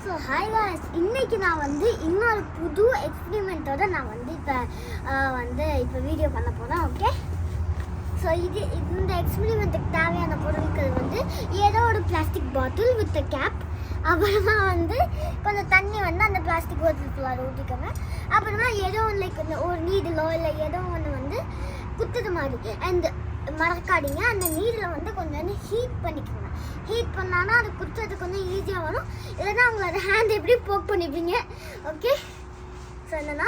So hi guys, இன்றைக்கி நான் வந்து இன்னொரு புது எக்ஸ்பிரிமெண்ட்டோட நான் வந்து இப்போ வீடியோ பண்ண போகிறேன். ஓகே, ஸோ இந்த எக்ஸ்பிரிமெண்ட்டுக்கு தேவையான பொருட்கள் வந்து ஏதோ ஒரு பிளாஸ்டிக் பாட்டில் வித் கேப், அப்புறமா வந்து கொஞ்சம் தண்ணி வந்து அந்த பிளாஸ்டிக் பாட்டிலுக்குள்ளார ஊற்றிக்கோங்க. அப்புறமா ஏதோ ஒன்று லைக் ஒரு நீடிலோ இல்லை ஏதோ ஒன்று வந்து குத்துது மாதிரி அண்ட் மறக்காதீங்க, அந்த நீரில் வந்து கொஞ்சம் ஹீட் பண்ணிக்கோங்க. ஹீட் பண்ணான்னா அது குத்துறது கொஞ்சம் ஈஸியாக வரும், இல்லைன்னா அவங்களோட ஹேண்ட் எப்படி போக் பண்ணிப்பீங்க. ஓகே, ஸோ என்னன்னா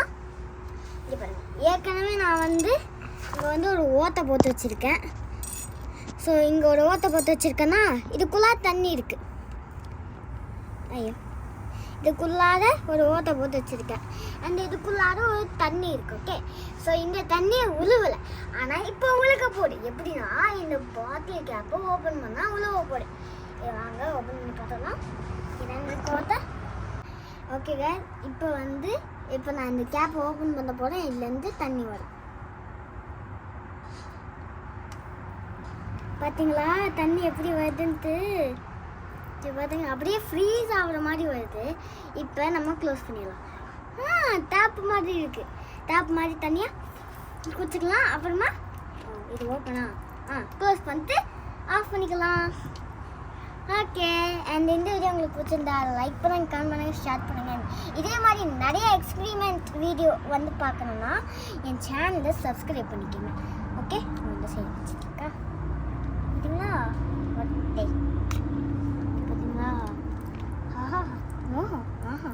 இது பாருங்கள், ஏற்கனவே நான் வந்து இங்கே வந்து ஒரு ஓட்டை போட்டு வச்சுருக்கேன். ஸோ இங்கே ஒரு ஓட்டை போட்டு வச்சுருக்கேன்னா இதுக்குள்ளே தண்ணி இருக்குது. ஐயோ, இதுக்குள்ளார ஒரு ஓட்டை போட்டு வச்சுருக்கேன் அண்ட் இதுக்குள்ளார ஒரு தண்ணி இருக்குது. ஓகே, ஸோ இந்த தண்ணியை உழுவலை, ஆனால் இப்போ உழுக போடு. எப்படின்னா இந்த பாட்டில் கேப்பை ஓப்பன் பண்ணால் உழுவ போடு. வாங்க ஓப்பன் பண்ணி பார்த்தோம்னா இரண்டு கோட்டை. ஓகேங்க, இப்போ நான் இந்த கேப்பை ஓப்பன் பண்ண போகிறேன். இதுலேருந்து தண்ணி வரும். பார்த்தீங்களா தண்ணி எப்படி வருதுன்ட்டு? பார்த்தீங்க, அப்படியே ஃப்ரீஸ் ஆகிற மாதிரி வருது. இப்போ நம்ம க்ளோஸ் பண்ணிடலாம். டேப் மாதிரி இருக்குது. டேப் மாதிரி தனியாக குடிச்சிக்கலாம். அப்புறமா இது ஓப்பனா க்ளோஸ் பண்ணிட்டு ஆஃப் பண்ணிக்கலாம். ஓகே, அண்ட் இந்த வீடியோ உங்களுக்கு பிடிச்சிருந்தா லைக் பண்ணுங்கள், கமெண்ட் பண்ணுங்கள், ஷேர் பண்ணுங்கள். இதே மாதிரி நிறைய எக்ஸ்பிரிமெண்ட் வீடியோ வந்து பார்க்கணுன்னா என் சேனலை சப்ஸ்கிரைப் பண்ணிக்கோங்க. ஓகே, இந்த சைடு வச்சுருக்கா பார்த்தீங்களா? ஒட்டை பார்த்தீங்களா? ஆஹா, ஓஹோ, ஆஹா.